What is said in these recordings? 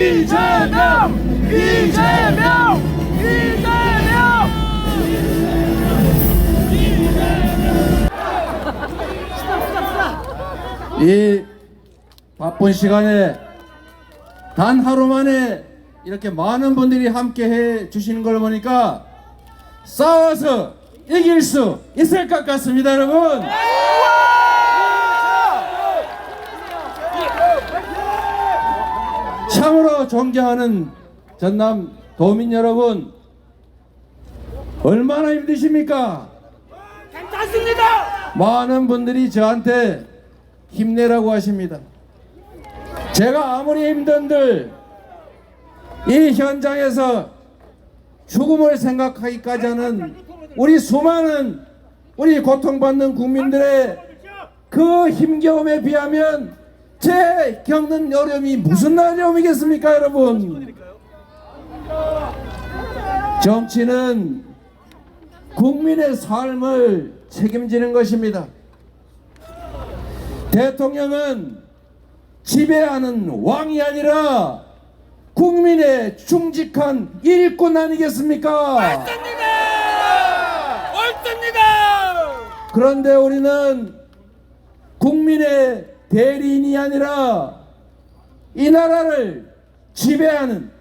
이재명! 이재명! 이재명! 이 바쁜 시간에 단 하루 만에 이렇게 많은 분들이 함께 해 주시는 걸 보니까 싸워서 이길 수 있을 것 같습니다, 여러분. 참으로 존경하는 전남 도민 여러분, 얼마나 힘드십니까? 괜찮습니다! 많은 분들이 저한테 힘내라고 하십니다. 제가 아무리 힘든들 이 현장에서 죽음을 생각하기까지 하는 우리 수많은 우리 고통받는 국민들의 그 힘겨움에 비하면 제 겪는 어려움이 무슨 어려움이겠습니까, 여러분? 정치는 국민의 삶을 책임지는 것입니다. 대통령은 지배하는 왕이 아니라 국민의 충직한 일꾼 아니겠습니까? 옳습니다! 옳습니다! 그런데 우리는 국민의 대리인이 아니라 이 나라를 지배하는,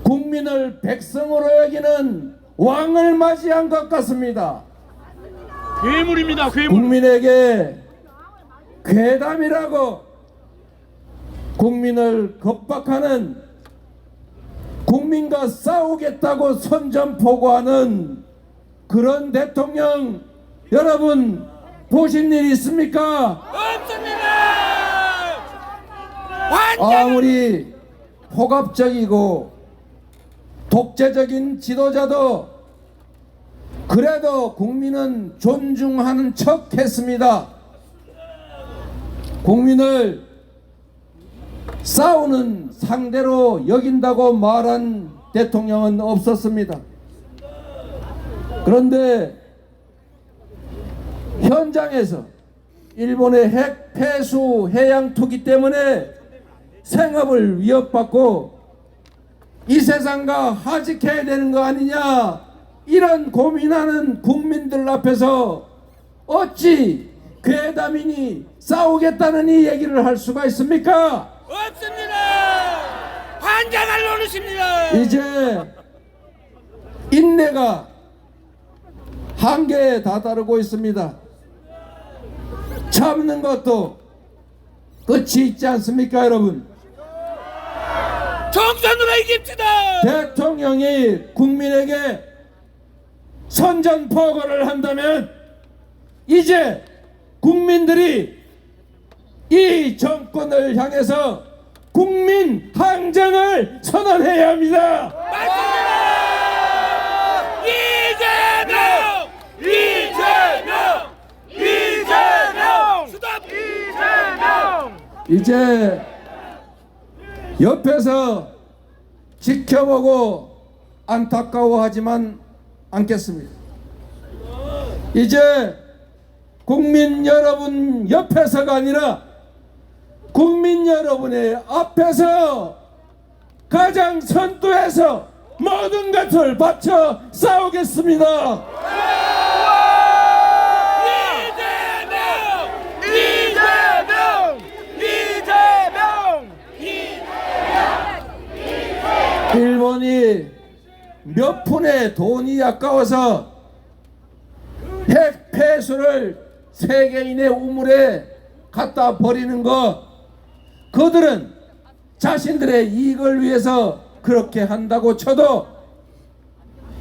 국민을 백성으로 여기는 왕을 맞이한 것 같습니다. 괴물입니다, 괴물! 국민에게 괴담이라고 국민을 겁박하는, 국민과 싸우겠다고 선전포고하는 그런 대통령 여러분 보신 일 있습니까? 없습니다! 아무리 폭압적이고 독재적인 지도자도 그래도 국민은 존중하는 척 했습니다. 국민을 싸우는 상대로 여긴다고 말한 대통령은 없었습니다. 그런데 현장에서 일본의 핵 폐수 해양 투기 때문에 생업을 위협받고 이 세상과 하직해야 되는 거 아니냐, 이런 고민하는 국민들 앞에서 어찌 괴담이니 싸우겠다는 이 얘기를 할 수가 있습니까? 없습니다! 환장할 노릇입니다! 이제 인내가 한계에 다다르고 있습니다. 참는 것도 끝이 있지 않습니까, 여러분? 총선으로 이깁시다! 대통령이 국민에게 선전포고를 한다면 이제 국민들이 이 정권을 향해서 국민 항쟁을 선언해야 합니다. 맞습니다! 이재명! 이재명! 이재명! 스톱! 이재명! 이제 옆에서 지켜보고 안타까워하지만 않겠습니다. 이제 국민 여러분 옆에서가 아니라 국민 여러분의 앞에서 가장 선두에서 모든 것을 바쳐 싸우겠습니다. 이재명! 이재명! 이재명! 일본이 몇 푼의 돈이 아까워서 핵 폐수를 세계인의 우물에 갖다 버리는 것, 그들은 자신들의 이익을 위해서 그렇게 한다고 쳐도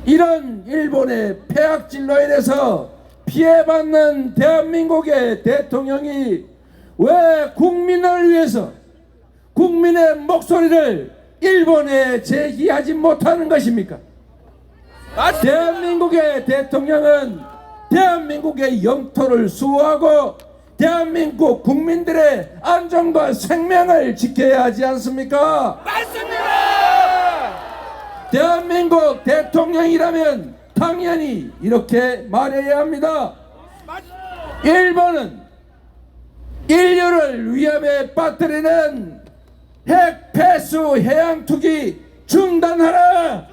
이런 일본의 폐악질로 인해서 피해받는 대한민국의 대통령이 왜 국민을 위해서 국민의 목소리를 일본에 제기하지 못하는 것입니까? 대한민국의 대통령은 대한민국의 영토를 수호하고 대한민국 국민들의 안전과 생명을 지켜야 하지 않습니까? 맞습니다! 대한민국 대통령이라면 당연히 이렇게 말해야 합니다. 일본은 인류를 위험에 빠뜨리는 핵 폐수 해양 투기 중단하라.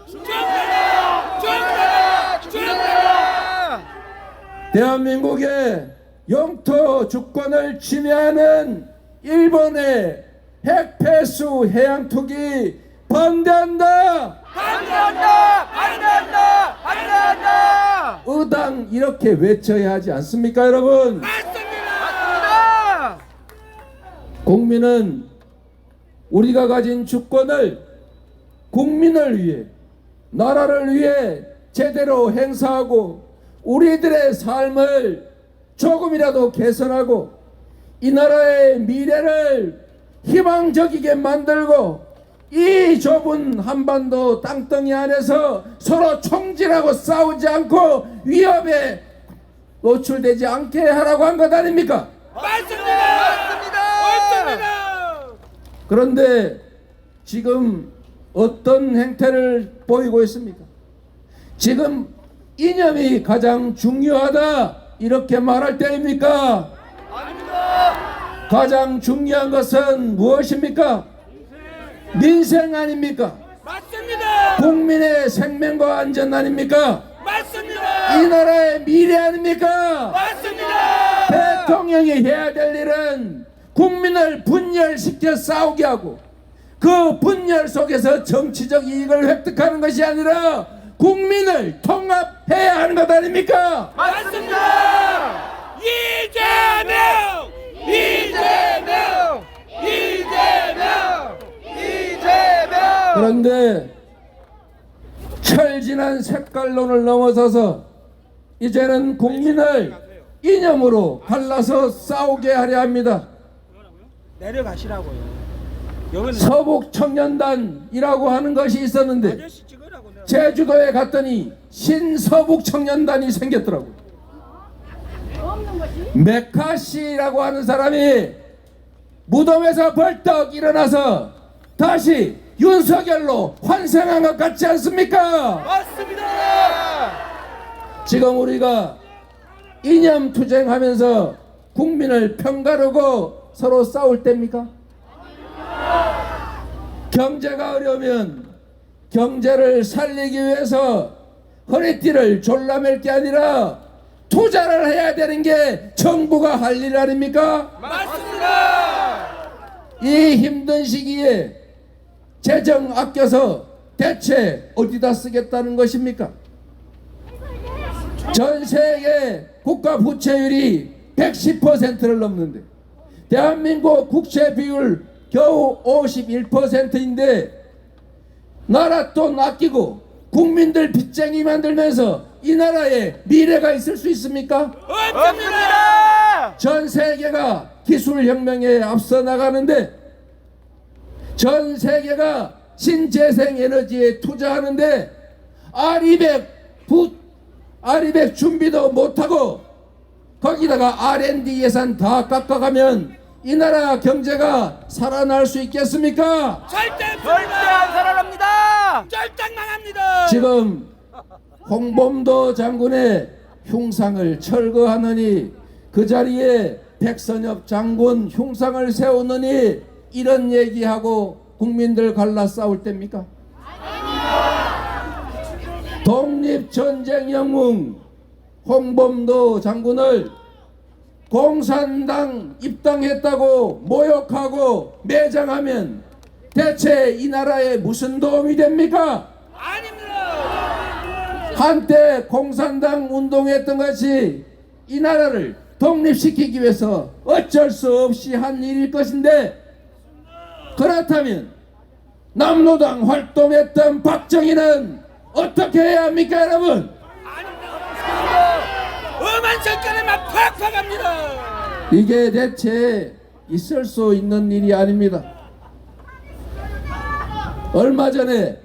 대한민국의 영토 주권을 침해하는 일본의 핵 폐수 해양 투기 반대한다. 반대한다. 의당 이렇게 외쳐야 하지 않습니까, 여러분? 맞습니다. 국민은 우리가 가진 주권을 국민을 위해, 나라를 위해 제대로 행사하고 우리들의 삶을 조금이라도 개선하고 이 나라의 미래를 희망적이게 만들고 이 좁은 한반도 땅덩이 안에서 서로 총질하고 싸우지 않고 위협에 노출되지 않게 하라고 한 것 아닙니까? 맞습니다. 그런데 지금 어떤 행태를 보이고 있습니까? 지금 이념이 가장 중요하다 이렇게 말할 때입니까? 아닙니다. 가장 중요한 것은 무엇입니까? 민생 아닙니까? 맞습니다. 국민의 생명과 안전 아닙니까? 맞습니다. 이 나라의 미래 아닙니까? 맞습니다. 대통령이 해야 될 일은 국민을 분열시켜 싸우게 하고 그 분열 속에서 정치적 이익을 획득하는 것이 아니라 국민을 통합해야 하는 것 아닙니까? 맞습니다. 이재명! 이재명! 이재명! 이재명! 그런데 철진한 색깔론을 넘어서서 이제는 국민을 이념으로 갈라서 싸우게 하려 합니다. 내려가시라고요. 여기는 서북청년단이라고 하는 것이 있었는데 아저씨 찍으라고 내가. 제주도에 갔더니 신서북청년단이 생겼더라고요. 메카시라고 하는 사람이 무덤에서 벌떡 일어나서 다시 윤석열로 환생한 것 같지 않습니까? 맞습니다. 지금 우리가 이념 투쟁하면서 국민을 편가르고 서로 싸울 때입니까? 경제가 어려우면 경제를 살리기 위해서 허리띠를 졸라맬 게 아니라 투자를 해야 되는 게 정부가 할 일 아닙니까? 맞습니다. 이 힘든 시기에 재정 아껴서 대체 어디다 쓰겠다는 것입니까? 전 세계 국가 부채율이 110%를 넘는데 대한민국 국채 비율 겨우 51%인데 나라 돈 아끼고 국민들 빚쟁이 만들면서 이 나라에 미래가 있을 수 있습니까? 없습니다. 전 세계가 기술혁명에 앞서 나가는데 전 세계가 신재생 에너지에 투자하는데 R200 준비도 못하고 거기다가 R&D 예산 다 깎아가면 이 나라 경제가 살아날 수 있겠습니까? 절대 안 살아납니다. 쩔딱만합니다. 지금 홍범도 장군의 흉상을 철거하느니 그 자리에 백선엽 장군 흉상을 세우느니 이런 얘기하고 국민들 갈라 싸울 때입니까? 독립전쟁 영웅 홍범도 장군을 공산당 입당했다고 모욕하고 매장하면 대체 이 나라에 무슨 도움이 됩니까? 아닙니다. 한때 공산당 운동했던 것이 이 나라를 독립시키기 위해서 어쩔 수 없이 한 일일 것인데 그렇다면 남로당 활동했던 박정희는 어떻게 해야 합니까, 여러분? 엄한 정권에만 팍팍합니다. 이게 대체 있을 수 있는 일이 아닙니다. 얼마 전에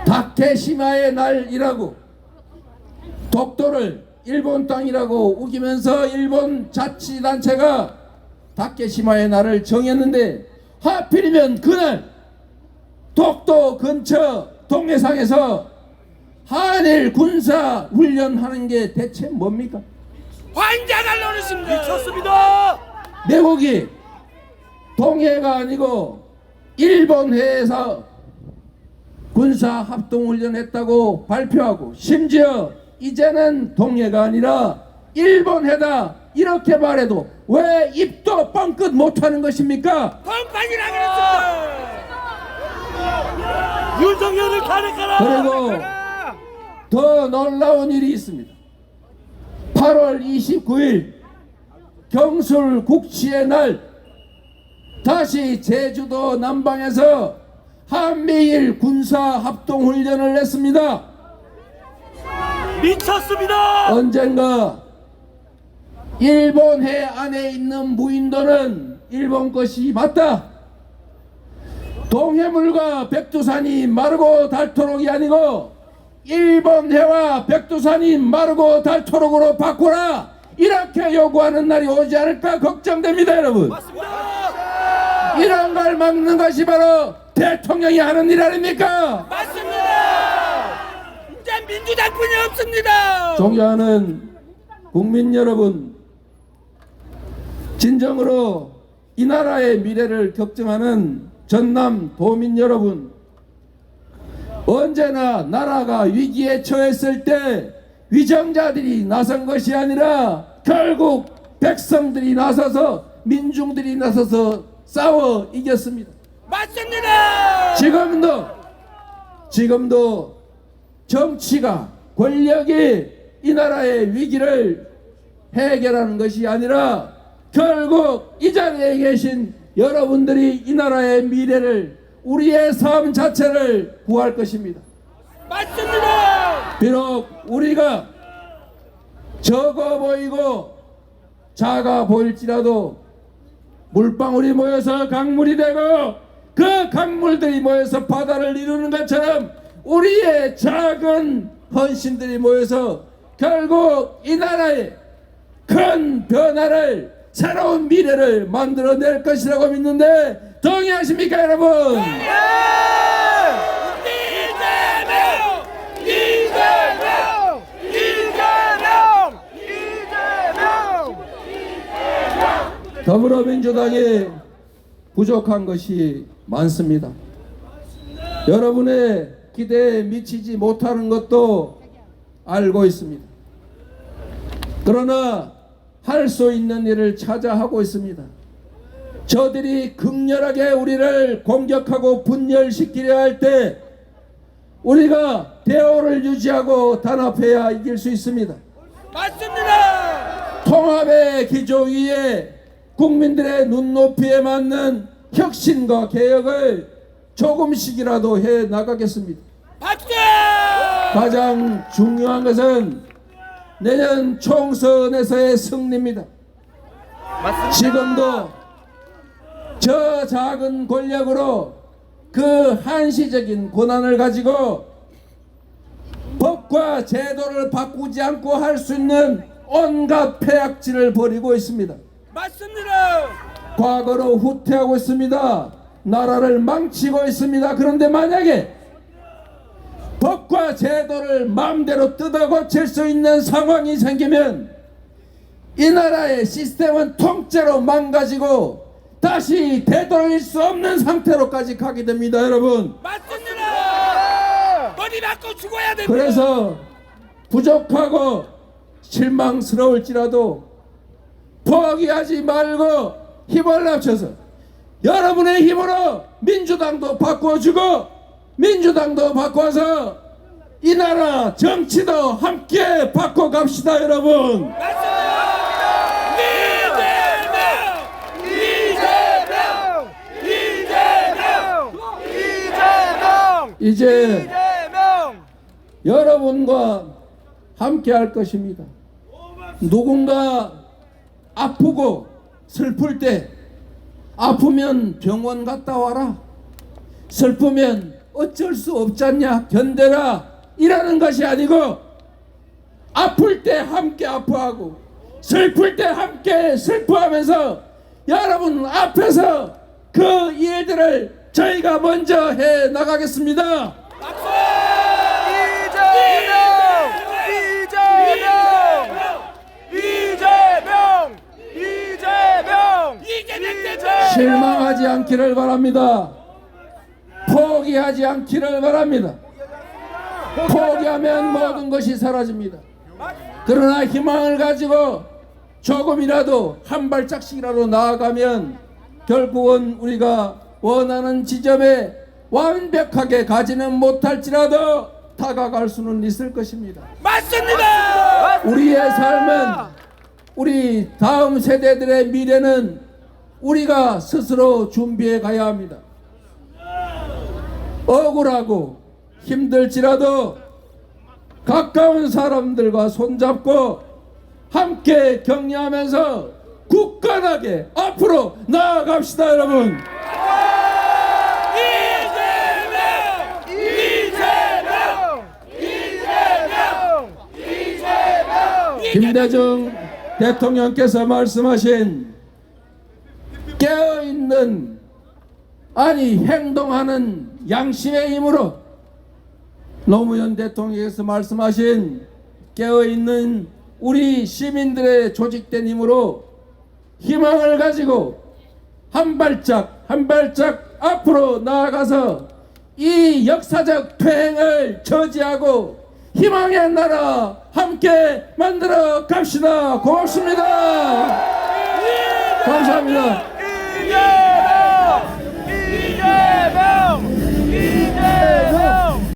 다케시마의 날이라고 독도를 일본 땅이라고 우기면서 일본 자치단체가 다케시마의 날을 정했는데 하필이면 그날 독도 근처 동해상에서 한일 군사 훈련하는 게 대체 뭡니까? 환장할 노릇입니다. 미쳤습니다. 내국이 동해가 아니고 일본해에서 군사합동훈련했다고 발표하고 심지어 이제는 동해가 아니라 일본해다 이렇게 말해도 왜 입도 뻥끗 못하는 것입니까? 펑판이라 그랬습니다. 윤석열을 가르쳐라. 그리고 더 놀라운 일이 있습니다. 8월 29일 경술 국치의 날 다시 제주도 남방에서 한미일 군사합동훈련을 했습니다. 미쳤습니다. 언젠가 일본해 안에 있는 무인도는 일본 것이 맞다. 동해물과 백두산이 마르고 닳도록이 아니고 일본해와 백두산이 마르고 닳도록으로 바꾸라, 이렇게 요구하는 날이 오지 않을까 걱정됩니다. 여러분, 맞습니다. 이런 걸 막는 것이 바로 대통령이 하는 일 아닙니까? 맞습니다. 이제 민주당뿐이 없습니다. 존경하는 국민 여러분, 진정으로 이 나라의 미래를 걱정하는 전남 도민 여러분, 언제나 나라가 위기에 처했을 때 위정자들이 나선 것이 아니라 결국 백성들이 나서서, 민중들이 나서서 싸워 이겼습니다. 맞습니다. 지금도 정치가, 권력이 이 나라의 위기를 해결하는 것이 아니라 결국 이 자리에 계신 여러분들이 이 나라의 미래를, 우리의 삶 자체를 구할 것입니다. 맞습니다. 비록 우리가 적어 보이고 작아 보일지라도 물방울이 모여서 강물이 되고 그 강물들이 모여서 바다를 이루는 것처럼 우리의 작은 헌신들이 모여서 결국 이 나라의 큰 변화를, 새로운 미래를 만들어낼 것이라고 믿는데 동의하십니까 여러분? 더불어민주당이 부족한 것이 많습니다. 여러분의 기대에 미치지 못하는 것도 알고 있습니다. 그러나 할 수 있는 일을 찾아 하고 있습니다. 저들이 극렬하게 우리를 공격하고 분열시키려 할 때 우리가 대오를 유지하고 단합해야 이길 수 있습니다. 맞습니다. 통합의 기조 위에 국민들의 눈높이에 맞는 혁신과 개혁을 조금씩이라도 해 나가겠습니다. 박수. 가장 중요한 것은 내년 총선에서의 승리입니다. 지금도 저 작은 권력으로 그 한시적인 권한을 가지고 법과 제도를 바꾸지 않고 할 수 있는 온갖 폐악질을 벌이고 있습니다. 맞습니다. 과거로 후퇴하고 있습니다. 나라를 망치고 있습니다. 그런데 만약에 법과 제도를 마음대로 뜯어 고칠 수 있는 상황이 생기면 이 나라의 시스템은 통째로 망가지고 다시 되돌릴 수 없는 상태로까지 가게 됩니다. 여러분, 맞습니다. 머리 맞고 죽어야 됩니다. 그래서 부족하고 실망스러울지라도 포기하지 말고 힘을 합쳐서 여러분의 힘으로 민주당도 바꿔주고 민주당도 바꿔서 이 나라 정치도 함께 바꿔갑시다. 여러분, 이제 여러분과 함께 할 것입니다. 누군가 아프고 슬플 때 아프면 병원 갔다 와라, 슬프면 어쩔 수 없잖냐 견뎌라, 이라는 것이 아니고 아플 때 함께 아파하고 슬플 때 함께 슬퍼하면서 여러분 앞에서 그 일들을 저희가 먼저 해 나가겠습니다. 실망하지 않기를 바랍니다. 포기하지 않기를 바랍니다. 포기하면 모든 것이 사라집니다. 그러나 희망을 가지고 조금이라도 한 발짝씩이라도 나아가면 결국은 우리가 원하는 지점에 완벽하게 가지는 못할지라도 다가갈 수는 있을 것입니다. 맞습니다. 우리의 삶은, 우리 다음 세대들의 미래는 우리가 스스로 준비해 가야 합니다. 억울하고 힘들지라도 가까운 사람들과 손잡고 함께 격려하면서 굳건하게 앞으로 나아갑시다, 여러분. 김대중 대통령께서 말씀하신 깨어있는, 아니 행동하는 양심의 힘으로, 노무현 대통령께서 말씀하신 깨어있는 우리 시민들의 조직된 힘으로 희망을 가지고 한 발짝 한 발짝 앞으로 나아가서 이 역사적 퇴행을 저지하고 희망의 나라 함께 만들어 갑시다. 고맙습니다. 감사합니다.